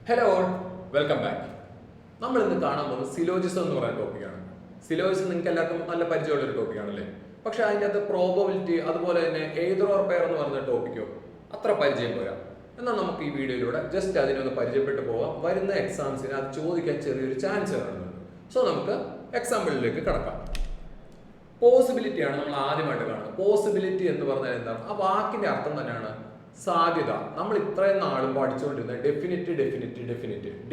Hello all, welcome back. നമ്മൾ ഇന്ന് കാണാൻ പോകുന്നത് സിലോജിസം എന്ന് പറയുന്ന ടോപ്പിക്കാണ്. സിലോജിസം നിങ്ങൾക്ക് എല്ലാവർക്കും നല്ല പരിചയമുള്ള ഒരു ടോപ്പിക്കാണല്ലേ. പക്ഷെ അതിൻ്റെ അകത്ത് പ്രോബബിലിറ്റി അതുപോലെ തന്നെ എയ്തർ ഓർ പെയർ എന്ന് പറയുന്ന ടോപ്പിക്കോ അത്ര പരിചയം പോരാ. എന്നാൽ നമുക്ക് ഈ വീഡിയോയിലൂടെ ജസ്റ്റ് അതിനൊന്ന് പരിചയപ്പെട്ടു പോകാം. വരുന്ന എക്സാംസിന് അത് ചോദിക്കാൻ ചെറിയൊരു ചാൻസ് കാണുന്നുണ്ട്. സോ നമുക്ക് എക്സാമ്പിളിലേക്ക് കടക്കാം. പോസിബിലിറ്റിയാണ് നമ്മൾ ആദ്യമായിട്ട് കാണുന്നത്. പോസിബിലിറ്റി എന്ന് പറഞ്ഞാൽ എന്താണ്? ആ വാക്കിന്റെ അർത്ഥം തന്നെയാണ് സാധ്യത. നമ്മൾ ഇത്രയും നാളും പഠിച്ചുകൊണ്ടിരുന്നത്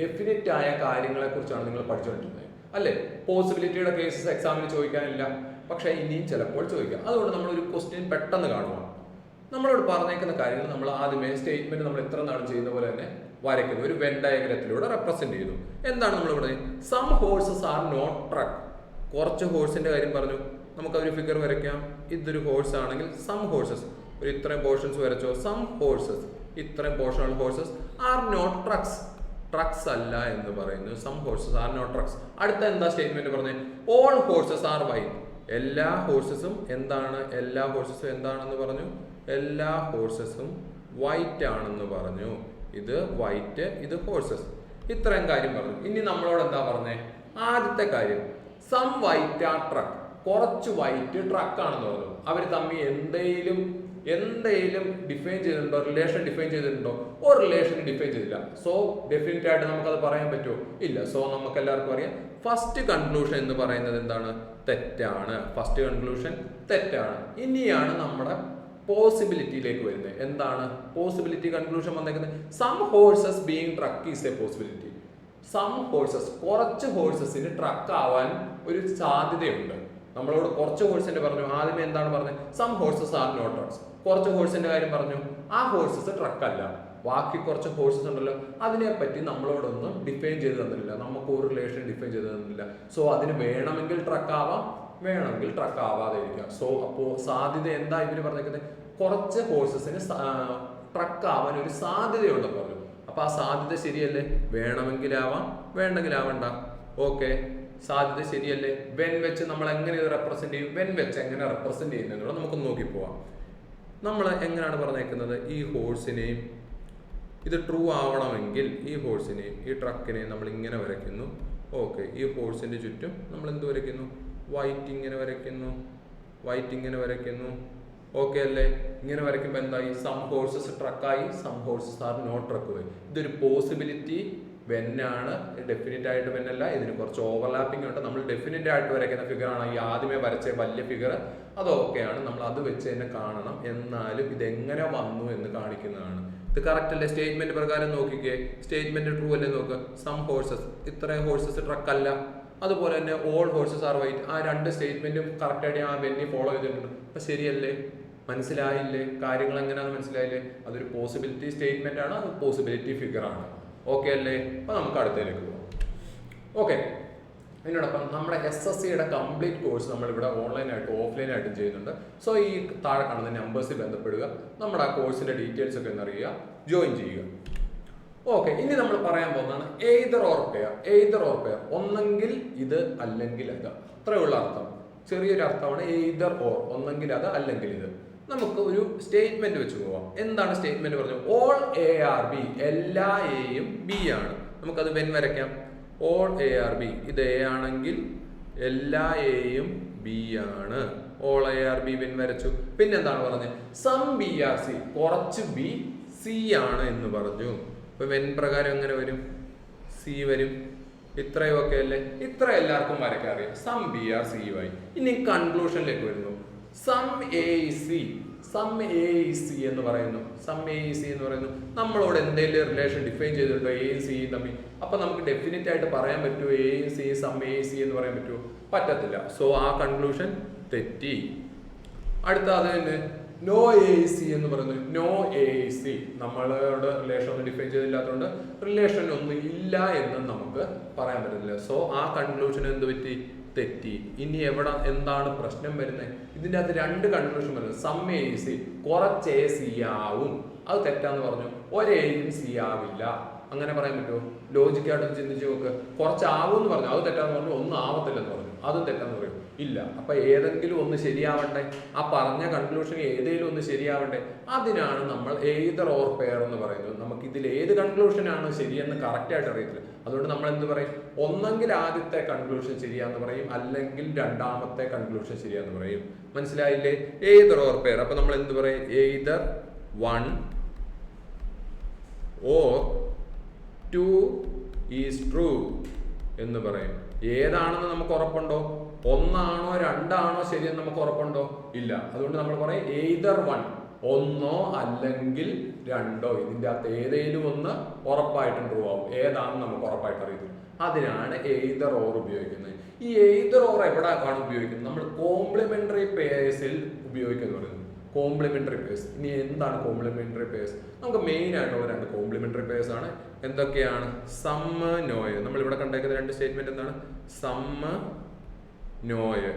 ഡെഫിനിറ്റ് ആയ കാര്യങ്ങളെ കുറിച്ചാണ് നിങ്ങൾ പഠിച്ചുകൊണ്ടിരുന്നത് അല്ലേ. പോസിബിലിറ്റിയുടെ കേസസ് എക്സാമിന് ചോദിക്കാനില്ല, പക്ഷെ ഇനിയും ചിലപ്പോൾ ചോദിക്കാം. അതുകൊണ്ട് നമ്മൾ ഒരു ക്വസ്റ്റ്യൻ പെട്ടെന്ന് കാണുക. നമ്മളോട് പറഞ്ഞേക്കുന്ന കാര്യങ്ങൾ നമ്മൾ ആദ്യമേ സ്റ്റേറ്റ്മെന്റ് നമ്മൾ ഇത്ര നാളും ചെയ്യുന്ന പോലെ തന്നെ വരയ്ക്കുന്നു. ഒരു വെൻ ഡയഗ്രത്തിലൂടെ റെപ്രസെന്റ് ചെയ്യുന്നു. എന്താണ് നമ്മൾ ഇവിടെ? Some horses are not truck. കുറച്ച് ഹോഴ്സിന്റെ കാര്യം പറഞ്ഞു. നമുക്ക് ഒരു ഫിഗർ വരയ്ക്കാം. ഇതൊരു ഹോഴ്സ് ആണെങ്കിൽ സം ഹോഴ്സസ്, ഒരു ഇത്രയും പോർഷൻസ് വരച്ചോ. സം ഹോഴ്സസ്, ഇത്രയും പോർഷനുള്ള horses are not trucks. Trucks അല്ല എന്ന് പറയുന്നു. Some horses are not trucks. അടുത്ത എന്താ സ്റ്റേറ്റ്മെന്റ് പറഞ്ഞത്? All horses are white. എല്ലാ ഹോഴ്സസും എന്താണ്? എല്ലാ ഹോഴ്സസും എന്താണെന്ന് പറഞ്ഞു? എല്ലാ ഹോഴ്സസും വൈറ്റ് ആണെന്ന് പറഞ്ഞു. ഇത് വൈറ്റ്, ഇത് ഹോഴ്സസ്. ഇത്രയും കാര്യം പറഞ്ഞു. ഇനി നമ്മളോട് എന്താ പറഞ്ഞേ? ആദ്യത്തെ കാര്യം സം വൈറ്റ് ആർ ട്രക്ക്. കുറച്ച് വൈറ്റ് ട്രക്ക് ആണെന്ന് പറഞ്ഞു. അവർ തമ്മിൽ എന്തെങ്കിലും ഡിഫൈൻ ചെയ്തിട്ടുണ്ടോ? റിലേഷൻ ഡിഫൈൻ ചെയ്തിട്ടുണ്ടോ? ഒരു റിലേഷൻ ഡിഫൈൻ ചെയ്തില്ല. സോ ഡെഫിനറ്റ് ആയിട്ട് നമുക്കത് പറയാൻ പറ്റുമോ? ഇല്ല. സോ നമുക്ക് എല്ലാവർക്കും അറിയാം ഫസ്റ്റ് കൺക്ലൂഷൻ എന്ന് പറയുന്നത് എന്താണ്? തെറ്റാണ്. ഫസ്റ്റ് കൺക്ലൂഷൻ തെറ്റാണ്. ഇനിയാണ് നമ്മുടെ പോസിബിലിറ്റിയിലേക്ക് വരുന്നത്. എന്താണ് പോസിബിലിറ്റി കൺക്ലൂഷൻ വന്നേക്കുന്നത്? Some horses being truck is a possibility. Some horses, കുറച്ച് ഹോഴ്സസിന് ട്രക്ക് ആവാൻ ഒരു സാധ്യതയുണ്ട്. നമ്മളോട് കുറച്ച് ഹോഴ്സിന്റെ പറഞ്ഞു. ആദ്യമേ എന്താണ് പറഞ്ഞത്? Some horses are not trucks. കുറച്ച് ഹോഴ്സിന്റെ കാര്യം പറഞ്ഞു. ആ ഹോഴ്സസ് ട്രക്ക് അല്ല. ബാക്കി കുറച്ച് ഹോഴ്സസ് ഉണ്ടല്ലോ, അതിനെപ്പറ്റി നമ്മളോടൊന്നും ഡിഫൈൻ ചെയ്ത് തന്നില്ല. നമുക്ക് ഒരു റിലേഷൻ ഡിഫൈൻ ചെയ്ത് തന്നില്ല. സോ അതിന് വേണമെങ്കിൽ ട്രക്ക് ആവാം, വേണമെങ്കിൽ ട്രക്ക് ആവാതെ ഇരിക്കാം. സോ അപ്പോൾ സാധ്യത എന്താ ഇവര് പറഞ്ഞേക്കുന്നത്? കുറച്ച് ഹോഴ്സസിന് ട്രക്ക് ആവാൻ ഒരു സാധ്യതയുണ്ടെന്ന് പറഞ്ഞു. അപ്പൊ ആ സാധ്യത ശരിയല്ലേ? വേണമെങ്കിൽ ആവാം, വേണ്ടെങ്കിൽ ആവണ്ട. ഓക്കെ, സാധ്യത ശരിയല്ലേ? വെൻ വെച്ച് നമ്മൾ എങ്ങനെ ഇത് റെപ്രസെന്റ് ചെയ്യും? വെൻ വെച്ച് എങ്ങനെ റെപ്രസെന്റ് ചെയ്യുന്നതിനോട് നമുക്ക് നോക്കി പോവാം. നമ്മൾ എങ്ങനെയാണ് പറഞ്ഞേക്കുന്നത്? ഈ ഹോഴ്സിനെയും ഇത് ട്രൂ ആവണമെങ്കിൽ ഈ ഹോഴ്സിനെയും ഈ ട്രക്കിനെയും നമ്മൾ ഇങ്ങനെ വരയ്ക്കുന്നു. ഓക്കെ, ഈ ഹോഴ്സിന്റെ ചുറ്റും നമ്മൾ എന്ത് വരയ്ക്കുന്നു? വൈറ്റ് ഇങ്ങനെ വരയ്ക്കുന്നു, വൈറ്റ് ഇങ്ങനെ വരയ്ക്കുന്നു. ഓക്കെ അല്ലേ? ഇങ്ങനെ വരയ്ക്കുമ്പോൾ എന്തായി? സം ഹോഴ്സസ് ട്രക്കായി, some horses are not truck ആയി. ഇതൊരു പോസിബിലിറ്റി വെന്നാണ്, ഡെഫിനറ്റ് ആയിട്ട് വെന്നല്ല. ഇതിന് കുറച്ച് ഓവർലാപ്പിംഗ് ഉണ്ട്. നമ്മൾ ഡെഫിനറ്റ് ആയിട്ട് വരയ്ക്കുന്ന ഫിഗർ ആണ് ഈ ആദ്യമേ വരച്ച വലിയ ഫിഗർ. അതൊക്കെയാണ്, നമ്മൾ അത് വെച്ച് തന്നെ കാണണം. എന്നാലും ഇതെങ്ങനെ വന്നു എന്ന് കാണിക്കുന്നതാണ്. ഇത് കറക്റ്റ് അല്ലേ? സ്റ്റേറ്റ്മെന്റ് പ്രകാരം നോക്കിക്കേ. സ്റ്റേറ്റ്മെന്റ് ട്രൂ അല്ലേ? നോക്ക്. സം ഹോഴ്സസ്, ഇത്രയും ഹോഴ്സസ് ട്രക്ക് അല്ല. അതുപോലെ തന്നെ ഓൾ ഹോഴ്സസ് ആർ വൈറ്റ്. ആ രണ്ട് സ്റ്റേറ്റ്മെന്റും കറക്റ്റ് ആയിട്ട് ആ വെന്നി ഫോളോ ചെയ്തിട്ടുണ്ട്. അപ്പൊ ശരിയല്ലേ? മനസ്സിലായില്ലേ? കാര്യങ്ങൾ എങ്ങനെയാണെന്ന് മനസ്സിലായില്ലേ? അതൊരു പോസിബിലിറ്റി സ്റ്റേറ്റ്മെന്റ് ആണ്, അത് പോസിബിലിറ്റി ഫിഗർ ആണ്. ഓക്കെ അല്ലേ? അപ്പൊ നമുക്ക് അടുത്തേക്ക് പോകാം. ഓക്കെ, അതിനോടൊപ്പം നമ്മുടെ SSCയുടെ കംപ്ലീറ്റ് കോഴ്സ് നമ്മളിവിടെ ഓൺലൈനായിട്ടും ഓഫ്ലൈനായിട്ടും ചെയ്യുന്നുണ്ട്. സോ ഈ താഴെ കാണുന്ന നമ്പേഴ്സിൽ ബന്ധപ്പെടുക. നമ്മുടെ ആ കോഴ്സിന്റെ ഡീറ്റെയിൽസ് ഒക്കെ എന്നറിയുക, ജോയിൻ ചെയ്യുക. ഓക്കെ, ഇനി നമ്മൾ പറയാൻ പോകുന്നതാണ് either or pair. Either or pair, ഒന്നെങ്കിൽ ഇത് അല്ലെങ്കിൽ അത്. അത്രയുള്ള അർത്ഥം, ചെറിയൊരു അർത്ഥമാണ് എയ്തർ ഓർ. ഒന്നെങ്കിൽ അത് അല്ലെങ്കിൽ ഇത്. നമുക്ക് ഒരു സ്റ്റേറ്റ്മെന്റ് വെച്ച് പോവാം. എന്താണ് സ്റ്റേറ്റ്മെന്റ് പറഞ്ഞത്? All A are B. എല്ലാ എയും ബി ആണ്. നമുക്കത് വെൻ വരയ്ക്കാം. All A are B. ഇത് എ ആണെങ്കിൽ എല്ലാ എയും ബി ആണ്. All A are B Venn വരച്ചു. പിന്നെന്താണ് പറഞ്ഞത്? Some B are C. കുറച്ച് ബി സി ആണ് എന്ന് പറഞ്ഞു. അപ്പൊ വെൻ പ്രകാരം എങ്ങനെ വരും? സി വരും. ഇത്രയും ഒക്കെ അല്ലേ? ഇത്ര എല്ലാവർക്കും വരയ്ക്കാൻ അറിയാം. സം ബി ആർ സി ആയി. ഇനി കൺക്ലൂഷനിലേക്ക് വരുന്നു. Some A C. Some A C എന്ന് പറയുന്നു. സം എ സി എന്ന് പറയുന്നു നമ്മളോട് എന്തെങ്കിലും റിലേഷൻ ഡിഫൈൻ ചെയ്തിട്ടുണ്ടോ എയും സിയും തമ്മിൽ? അപ്പൊ നമുക്ക് ഡെഫിനറ്റ് ആയിട്ട് പറയാൻ പറ്റുമോ എയും സി സം എ സി എന്ന് പറയാൻ പറ്റുമോ? പറ്റത്തില്ല. സോ ആ കൺക്ലൂഷൻ തെറ്റി. അടുത്ത അത് തന്നെ നോ എ സി എന്ന് പറയുന്നു. നോ എ സി, നമ്മളോട് റിലേഷൻ ഒന്നും ഡിഫൈൻ ചെയ്തില്ലാത്തതുകൊണ്ട് റിലേഷൻ ഒന്നും ഇല്ല എന്ന് നമുക്ക് പറയാൻ പറ്റത്തില്ല. സോ ആ കൺക്ലൂഷൻ എന്ത് പറ്റി? തെറ്റി. ഇനി എന്താണ് പ്രശ്നം വരുന്നത്? ഇതിൻ്റെ അകത്ത് രണ്ട് കൺക്ലൂഷൻ വരുന്നത്. സം എ സി, കുറച്ച് എ സി ആവും. അത് തെറ്റാന്ന് പറഞ്ഞു. ഒരേയും സി ആവില്ല. അങ്ങനെ പറയാൻ പറ്റുമോ? ലോജിക്കായിട്ട് ചിന്തിച്ച് നോക്ക്. കുറച്ചാവും എന്ന് പറഞ്ഞു, അത് തെറ്റാന്ന് പറഞ്ഞു. ഒന്നും ആവത്തില്ലെന്ന് പറഞ്ഞു, അതും തെറ്റാന്ന് പറയും. ഇല്ല. അപ്പൊ ഏതെങ്കിലും ഒന്ന് ശരിയാവണ്ടേ? ആ പറഞ്ഞ കൺക്ലൂഷൻ ഏതെങ്കിലും ഒന്ന് ശരിയാവണ്ടേ? അതിനാണ് നമ്മൾ എയ്തർ ഓർ പെയർ എന്ന് പറയുന്നത്. നമുക്ക് ഇതിൽ ഏത് കൺക്ലൂഷനാണ് ശരിയെന്ന് കറക്റ്റ് ആയിട്ട് അറിയത്തില്ല. അതുകൊണ്ട് നമ്മൾ എന്ത് പറയും? ഒന്നെങ്കിൽ ആദ്യത്തെ കൺക്ലൂഷൻ ശരിയാന്ന് പറയും, അല്ലെങ്കിൽ രണ്ടാമത്തെ കൺക്ലൂഷൻ ശരിയാന്ന് പറയും. മനസ്സിലായില്ലേ? Either or pair. അപ്പൊ നമ്മൾ എന്ത് പറയും? എയ്തർ 1 or 2 is true എന്ന് പറയും. ഏതാണെന്ന് നമുക്ക് ഉറപ്പുണ്ടോ? ഒന്നാണോ രണ്ടാണോ ശരിയെന്ന് നമുക്ക് ഉറപ്പുണ്ടോ? ഇല്ല. അതുകൊണ്ട് നമ്മൾ പറയും എയ്തർ 1, ഒന്നോ അല്ലെങ്കിൽ രണ്ടോ. ഇതിൻ്റെ അകത്ത് ഏതെങ്കിലും ഒന്ന് ഉറപ്പായിട്ടും ട്രൂ ആവും. ഏതാണെന്ന് നമുക്ക് ഉറപ്പായിട്ട് അറിയത്തില്ല. അതിനാണ് എയ്തർ ഓർ ഉപയോഗിക്കുന്നത്. ഈ എയ്തർ ഓർ എവിടെയാണ് ഉപയോഗിക്കുന്നത്? നമ്മൾ കോംപ്ലിമെന്ററി പെയർസിൽ ഉപയോഗിക്കുന്നു പറയുന്നത്. Complementary pairs. ഇനി എന്താണ് കോംപ്ലിമെന്ററി പേഴ്സ്? നമുക്ക് മെയിൻ ആയിട്ടുള്ള 2 കോംപ്ലിമെന്ററി പേഴ്സ് ആണ്. എന്തൊക്കെയാണ്? സമ്മ്, നോയ്. നമ്മൾ ഇവിടെ കണ്ടേക്കുന്ന 2 സ്റ്റേറ്റ്മെന്റ് എന്താണ്? സമ്മ്, നോയ്.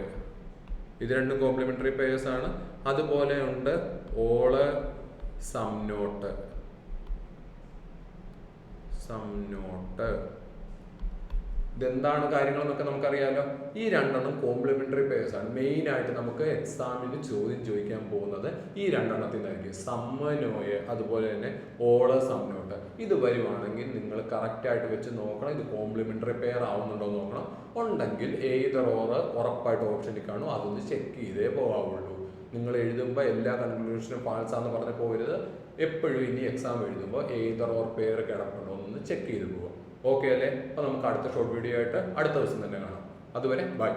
ഇത് 2 കോംപ്ലിമെന്ററി പേഴ്സ് ആണ്. അതുപോലെ ഉണ്ട് ഓള്, സം നോട്ട്. ഇതെന്താണ് കാര്യങ്ങളെന്നൊക്കെ നമുക്കറിയാലോ. ഈ 2 കോംപ്ലിമെന്ററി പേഴ്സ് ആണ്. മെയിൻ ആയിട്ട് നമുക്ക് എക്സാമിന് ചോദിക്കാൻ പോകുന്നത് ഈ 2 നിന്നായിരിക്കും. സമ്മ്, നോയ്, അതുപോലെ തന്നെ ഓള്, സം നോട്ട്. ഇത് വരുവാണെങ്കിൽ നിങ്ങൾ കറക്റ്റ് ആയിട്ട് വെച്ച് നോക്കണം. ഇത് കോംപ്ലിമെന്ററി പെയർ ആവുന്നുണ്ടോ എന്ന് നോക്കണം. ഉണ്ടെങ്കിൽ എയ്തർ ഓർ ഉറപ്പായിട്ട് ഓപ്ഷനിൽ കാണും. അതൊന്ന് ചെക്ക് ചെയ്തേ പോകാവുള്ളൂ. നിങ്ങൾ എഴുതുമ്പോൾ എല്ലാ കൺക്ലൂഷനും ഫാൾസാന്ന് പറഞ്ഞ് പോകരുത്. എപ്പോഴും ഇനി എക്സാം എഴുതുമ്പോൾ എയ്തർ ഓർ പെയർ കിടപ്പുണ്ടോ എന്ന് ചെക്ക് ചെയ്ത് പോവുക. ഓക്കെ അല്ലേ? അപ്പോൾ നമുക്ക് അടുത്ത ഷോർട്ട് വീഡിയോ ആയിട്ട് അടുത്ത ദിവസം തന്നെ കാണാം. അതുവരെ ബൈ.